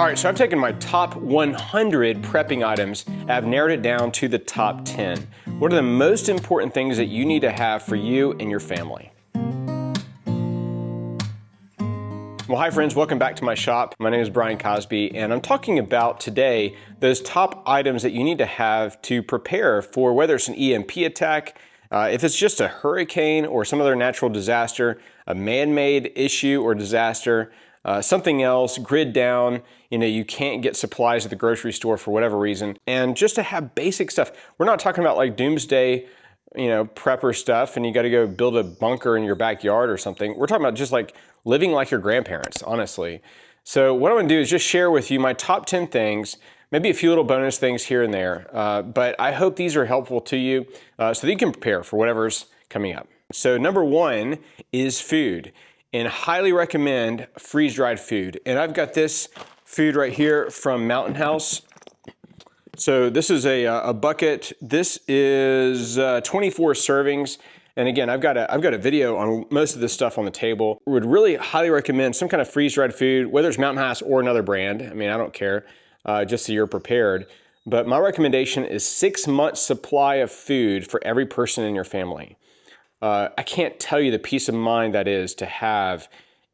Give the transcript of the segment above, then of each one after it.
All right, so I've taken my top 100 prepping items and I've narrowed it down to the top 10. What are the most important things that you need to have for you and your family? Well, hi friends, welcome back to my shop. My name is Brian Cosby, and I'm talking about today those top items that you need to have to prepare for whether it's an EMP attack, if it's just a hurricane or some other natural disaster, a man-made issue or disaster, something else, grid down, you can't get supplies at the grocery store for whatever reason, and just to have basic stuff. We're not talking about like doomsday, prepper stuff and you got to go build a bunker in your backyard or something. We're talking about just like living like your grandparents, honestly. So what I'm gonna do is just share with you my top 10 things, maybe a few little bonus things here and there, but I hope these are helpful to you so that you can prepare for whatever's coming up. So number one is food, and highly recommend freeze-dried food. And I've got this food right here from Mountain House. So this is a bucket. This is 24 servings. And again, I've got a video on most of this stuff on the table. Would really highly recommend some kind of freeze-dried food, whether it's Mountain House or another brand. I mean, I don't care, just so you're prepared. But my recommendation is 6 months supply of food for every person in your family. I can't tell you the peace of mind that is to have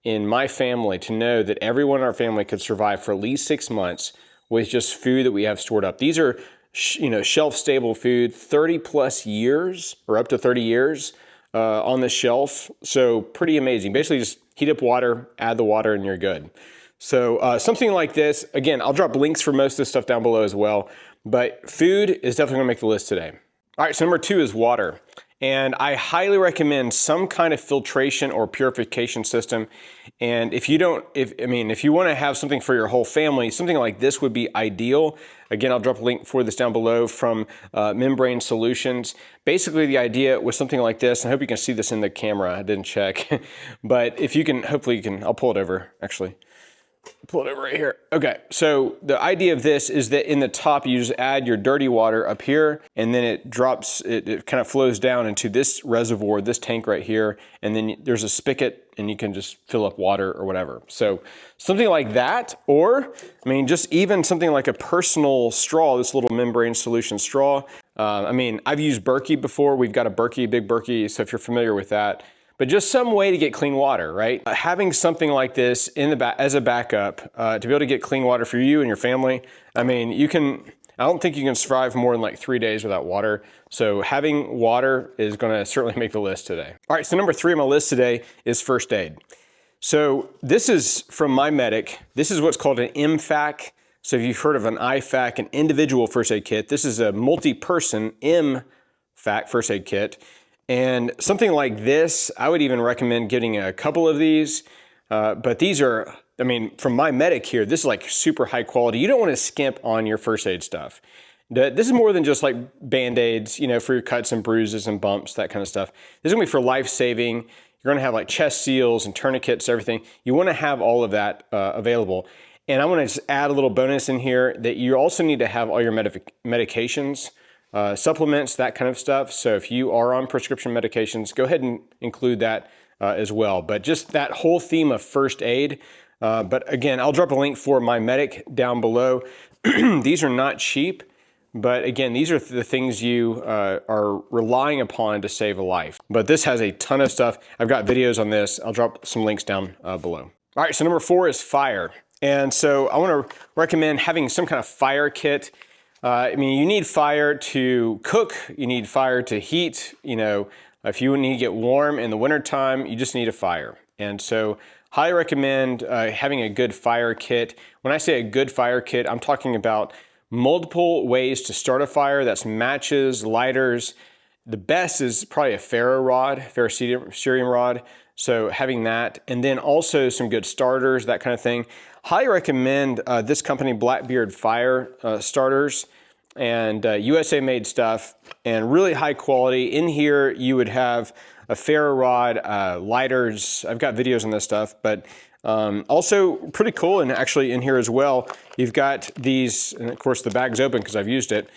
in my family, to know that everyone in our family could survive for at least 6 months with just food that we have stored up. These are shelf-stable food, 30 plus years or up to 30 years on the shelf. So pretty amazing. Basically just heat up water, add the water, and you're good. So something like this, again, I'll drop links for most of this stuff down below as well, but food is definitely gonna make the list today. All right, so number two is water. And I highly recommend some kind of filtration or purification system. And if you want to have something for your whole family, something like this would be ideal. Again, I'll drop a link for this down below from Membrane Solutions. Basically, the idea was something like this. I hope you can see this in the camera. I didn't check. But if you can, hopefully you can, I'll pull it over, actually. Pull it over right here. Okay, so the idea of this is that in the top, you just add your dirty water up here, and then it drops, it kind of flows down into this reservoir, this tank right here, and then there's a spigot, and you can just fill up water or whatever. So something like that, or, just even something like a personal straw, this little Membrane Solution straw. I've used Berkey before. We've got a Berkey, big Berkey, so if you're familiar with that. But just some way to get clean water, right? Having something like this in the as a backup to be able to get clean water for you and your family. I don't think you can survive more than like 3 days without water. So having water is gonna certainly make the list today. All right, so number three on my list today is first aid. So this is from my medic. This is what's called an MFAC. So if you've heard of an IFAC, an individual first aid kit, this is a multi-person MFAC first aid kit. And something like this, I would even recommend getting a couple of these, but these are, from my medic here, this is like super high quality. You don't want to skimp on your first aid stuff. This is more than just like Band-Aids, for your cuts and bruises and bumps, that kind of stuff. This is gonna be for life-saving. You're gonna have like chest seals and tourniquets, everything. You wanna have all of that available. And I wanna just add a little bonus in here that you also need to have all your medications, supplements, that kind of stuff. So if you are on prescription medications, go ahead and include that as well. But just that whole theme of first aid. But again, I'll drop a link for my medic down below. These are not cheap, but again, these are the things you are relying upon to save a life. But this has a ton of stuff. I've got videos on this. I'll drop some links down below. All right, so number four is fire. And so I want to recommend having some kind of fire kit. You need fire to cook, you need fire to heat, if you need to get warm in the wintertime, you just need a fire. And so highly recommend having a good fire kit. When I say a good fire kit, I'm talking about multiple ways to start a fire. That's matches, lighters. The best is probably a ferrocerium rod. So having that, and then also some good starters, that kind of thing. Highly recommend this company, Blackbeard Fire Starters, and USA made stuff, and really high quality. In here, you would have a ferro rod, lighters. I've got videos on this stuff, but also pretty cool. And actually in here as well, you've got these, and of course the bag's open because I've used it,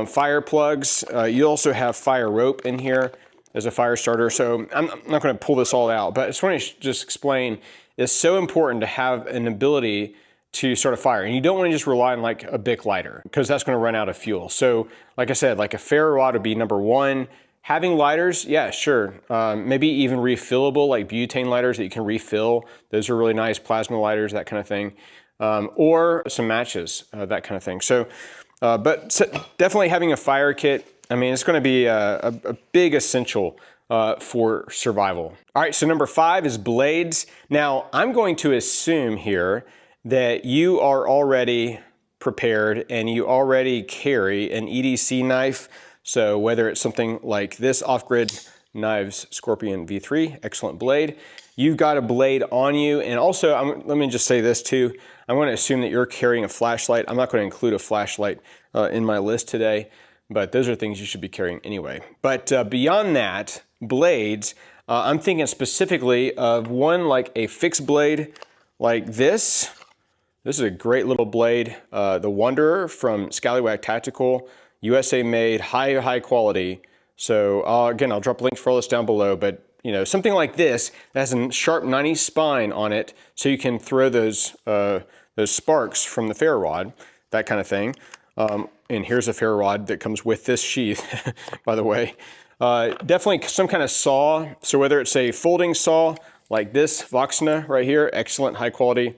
fire plugs. You also have fire rope in here as a fire starter. So I'm not gonna pull this all out, but I just want to explain, it's so important to have an ability to start a fire. And you don't want to just rely on like a Bic lighter because that's going to run out of fuel. So like I said, like a ferro rod would be number one. Having lighters, yeah, sure. Maybe even refillable, like butane lighters that you can refill. Those are really nice, plasma lighters, that kind of thing. Or some matches, that kind of thing. So, definitely having a fire kit, I mean, it's going to be a big essential for survival. All right, so number 5 is blades. Now, I'm going to assume here that you are already prepared and you already carry an EDC knife. So whether it's something like this Off-Grid Knives Scorpion V3, excellent blade, you've got a blade on you. And also, let me just say this too, I'm going to assume that you're carrying a flashlight. I'm not going to include a flashlight in my list today, but those are things you should be carrying anyway. But beyond that, blades, I'm thinking specifically of one like a fixed blade like this. This is a great little blade, the Wanderer from Scallywag Tactical, USA made, high quality. So again, I'll drop links for all this down below, but you know, something like this that has a sharp 90 spine on it, so you can throw those sparks from the ferro rod, that kind of thing. And here's a ferro rod that comes with this sheath, by the way. Definitely some kind of saw. So whether it's a folding saw like this Voxna right here, excellent high quality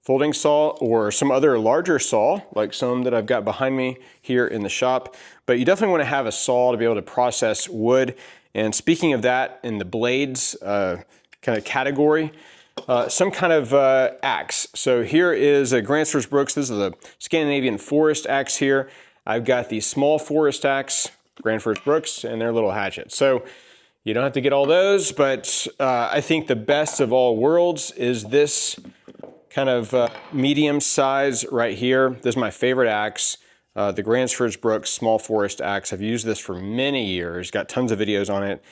folding saw, or some other larger saw, like some that I've got behind me here in the shop. But you definitely want to have a saw to be able to process wood. And speaking of that, in the blades kind of category, some kind of axe. So here is a Grandsford Brooks. This is a Scandinavian forest axe here. I've got the small forest axe, Grandsford Brooks, and their little hatchet. So you don't have to get all those, but I think the best of all worlds is this kind of medium size right here. This is my favorite axe, the Grandsford Brooks small forest axe. I've used this for many years, got tons of videos on it.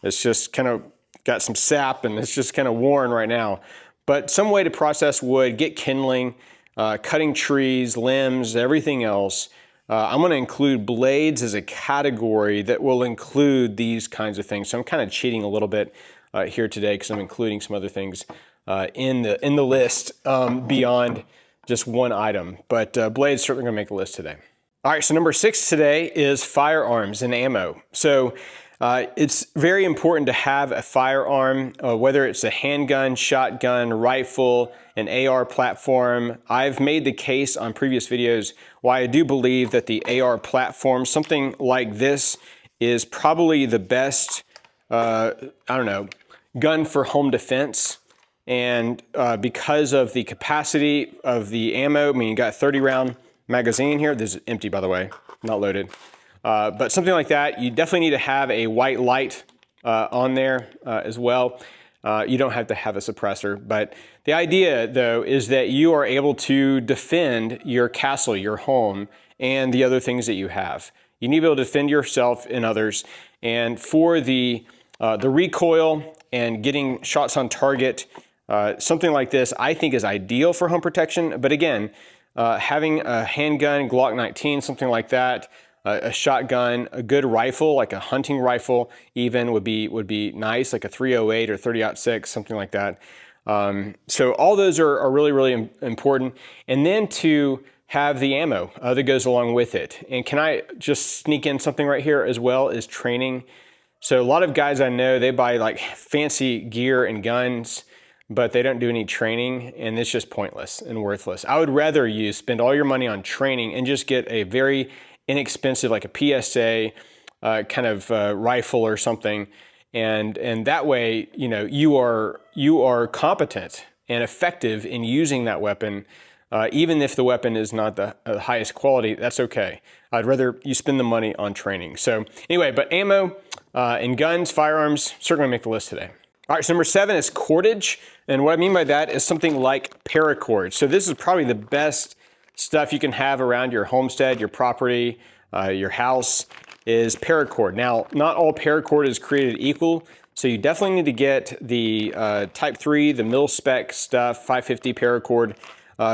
It's just kind of got some sap and it's just kind of worn right now. But some way to process wood, get kindling, cutting trees, limbs, everything else. I'm going to include blades as a category that will include these kinds of things. So I'm kind of cheating a little bit here today because I'm including some other things in the list beyond just one item. But blades certainly going to make the list today. All right, so number 6 today is firearms and ammo. So it's very important to have a firearm, whether it's a handgun, shotgun, rifle, an AR platform. I've made the case on previous videos why I do believe that the AR platform, something like this, is probably the best, gun for home defense. And because of the capacity of the ammo, I mean, you got 30 round magazine here. This is empty, by the way, not loaded. But something like that, you definitely need to have a white light on there as well. You don't have to have a suppressor, but the idea though is that you are able to defend your castle, your home, and the other things that you have. You need to be able to defend yourself and others. And for the recoil and getting shots on target, something like this I think is ideal for home protection. But again, having a handgun, Glock 19, something like that, a shotgun, a good rifle, like a hunting rifle even would be nice, like a 308 or 30-06, something like that. So all those are really important. And then to have the ammo that goes along with it. And can I just sneak in something right here as well, is training. So a lot of guys I know, they buy like fancy gear and guns, but they don't do any training, and it's just pointless and worthless. I would rather you spend all your money on training and just get a very inexpensive, like a PSA kind of rifle or something, and that way, you know, you are competent and effective in using that weapon, even if the weapon is not the highest quality. That's okay. I'd rather you spend the money on training. So anyway, but ammo and guns, firearms, certainly make the list today. All right, so number 7 is cordage, and what I mean by that is something like paracord. So this is probably the best stuff you can have around your homestead, your property, your house, is paracord. Now, not all paracord is created equal, so you definitely need to get the Type 3, the mil-spec stuff, 550 paracord,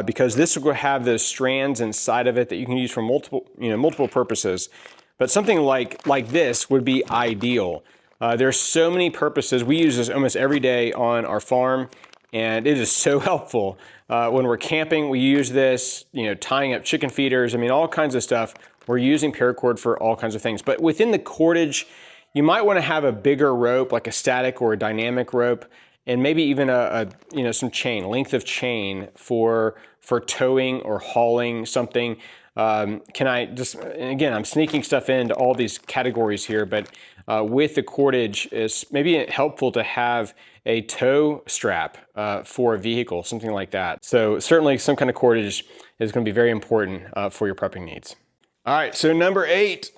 because this will have those strands inside of it that you can use for multiple purposes. But something like this would be ideal. There's so many purposes. We use this almost every day on our farm, And it is so helpful. When we're camping, we use this, tying up chicken feeders. I mean, all kinds of stuff. We're using paracord for all kinds of things. But within the cordage, you might want to have a bigger rope, like a static or a dynamic rope, and maybe even some chain, length of chain for towing or hauling something. Again, I'm sneaking stuff into all these categories here, but with the cordage, it's maybe helpful to have a tow strap for a vehicle, something like that. So certainly some kind of cordage is going to be very important for your prepping needs. All right, so number 8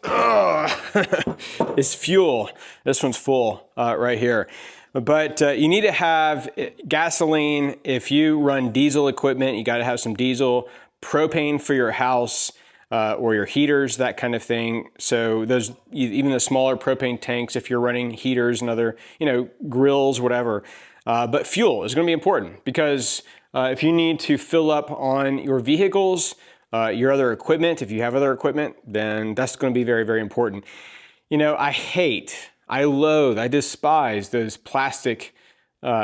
is fuel. This one's full right here. But you need to have gasoline. If you run diesel equipment, you got to have some diesel, propane for your house or your heaters, that kind of thing. So those, even the smaller propane tanks, if you're running heaters and other, grills, whatever. But fuel is going to be important because if you need to fill up on your vehicles, your other equipment, if you have other equipment, then that's going to be very, very important. I loathe, I despise those plastic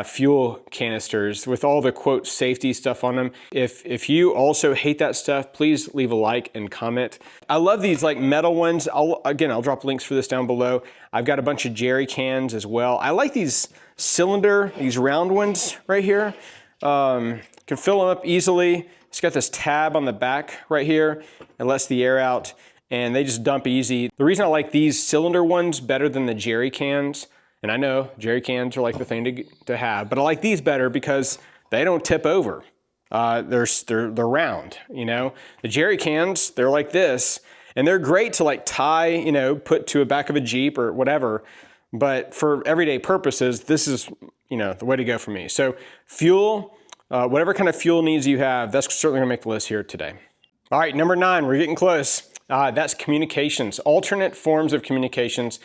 fuel canisters with all the quote safety stuff on them. If you also hate that stuff, please leave a like and comment. I love these like metal ones. I'll drop links for this down below. I've got a bunch of jerry cans as well. I like these these round ones right here. Can fill them up easily. It's got this tab on the back right here. It lets the air out and they just dump easy. The reason I like these cylinder ones better than the jerry cans, and I know jerry cans are like the thing to have, but I like these better because they don't tip over. They're round, The jerry cans, they're like this, and they're great to like tie, put to a back of a Jeep or whatever. But for everyday purposes, this is, the way to go for me. So fuel, whatever kind of fuel needs you have, that's certainly gonna make the list here today. All right, number 9, we're getting close. That's communications, alternate forms of communications.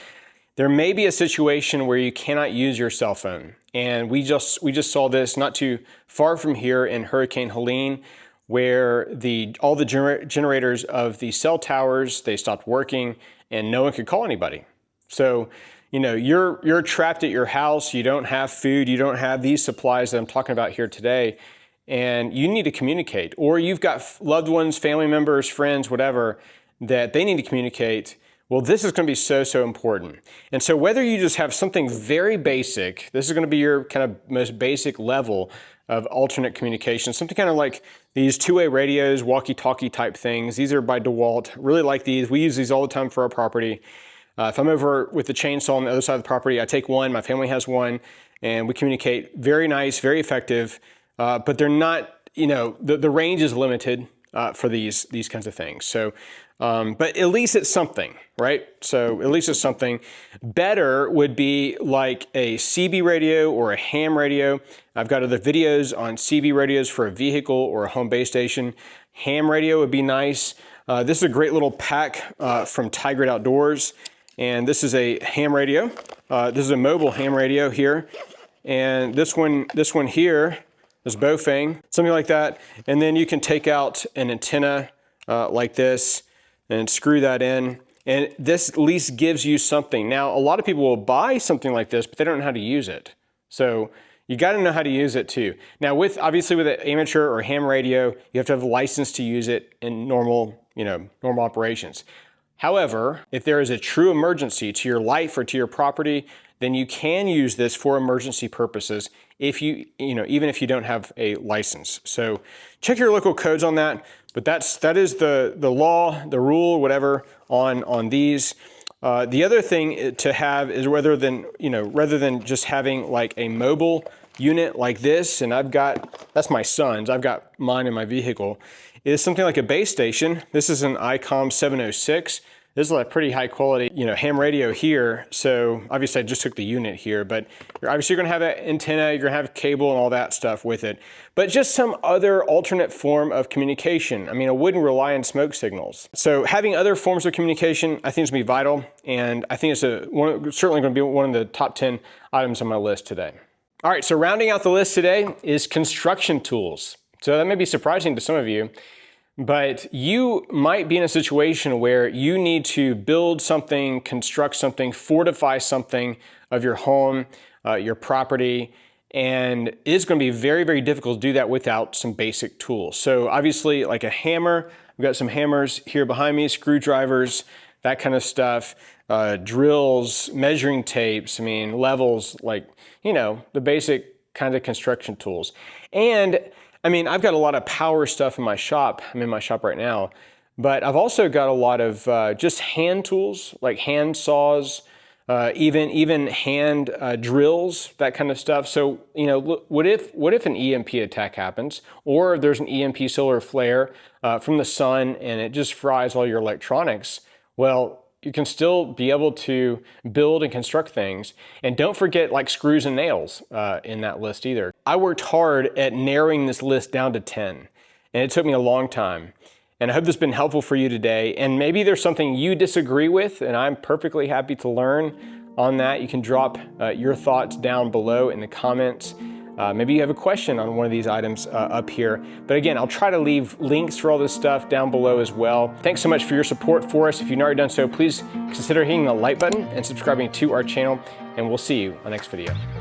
There may be a situation where you cannot use your cell phone. And we just saw this not too far from here in Hurricane Helene, where all the generators of the cell towers, they stopped working and no one could call anybody. So, you're trapped at your house, you don't have food, you don't have these supplies that I'm talking about here today, and you need to communicate. Or you've got loved ones, family members, friends, whatever, that they need to communicate. Well, this is going to be so, so important. And so whether you just have something very basic, this is going to be your kind of most basic level of alternate communication, something kind of like these two-way radios, walkie-talkie type things. These are by DeWalt. Really like these. We use these all the time for our property. If I'm over with the chainsaw on the other side of the property, I take one, my family has one, and we communicate. Very nice, very effective, but they're not, the range is limited for these kinds of things. So, but at least it's something, right? So at least it's something. Better would be like a CB radio or a ham radio. I've got other videos on CB radios for a vehicle or a home base station. Ham radio would be nice. This is a great little pack from Tigrid Outdoors. And this is a ham radio. This is a mobile ham radio here. And this one here is Bofang, something like that. And then you can take out an antenna like this and screw that in. And this at least gives you something. Now, a lot of people will buy something like this, but they don't know how to use it. So you got to know how to use it too. Now, obviously with an amateur or ham radio, you have to have a license to use it in normal operations. However, if there is a true emergency to your life or to your property, then you can use this for emergency purposes even if you don't have a license. So check your local codes on that, but that is the law, the rule, whatever on these. The other thing to have is rather than just having like a mobile unit like this, and that's my son's, I've got mine in my vehicle, is something like a base station. This is an ICOM 706. This is a pretty high quality, ham radio here. So obviously I just took the unit here, but obviously you're gonna have an antenna, you're gonna have cable and all that stuff with it. But just some other alternate form of communication. I mean, I wouldn't rely on smoke signals. So having other forms of communication, I think is gonna be vital. And I think it's certainly gonna be one of the top 10 items on my list today. All right, so rounding out the list today is construction tools. So that may be surprising to some of you, but you might be in a situation where you need to build something, construct something, fortify something of your home, your property, And it's going to be very, very difficult to do that without some basic tools. So obviously, like a hammer, I've got some hammers here behind me, screwdrivers, that kind of stuff, drills, measuring tapes, I mean, levels, like, you know, the basic kind of construction tools. And I mean, I've got a lot of power stuff in my shop. I'm in my shop right now, but I've also got a lot of just hand tools, like hand saws, even hand drills, that kind of stuff. So, you know, what if an EMP attack happens, or there's an EMP solar flare from the sun and it just fries all your electronics? Well, you can still be able to build and construct things. And don't forget like screws and nails in that list either. I worked hard at narrowing this list down to 10, and it took me a long time. And I hope this has been helpful for you today. And maybe there's something you disagree with, and I'm perfectly happy to learn on that. You can drop your thoughts down below in the comments. Maybe you have a question on one of these items up here. But again, I'll try to leave links for all this stuff down below as well. Thanks so much for your support for us. If you've not already done so, please consider hitting the like button and subscribing to our channel, and we'll see you on the next video.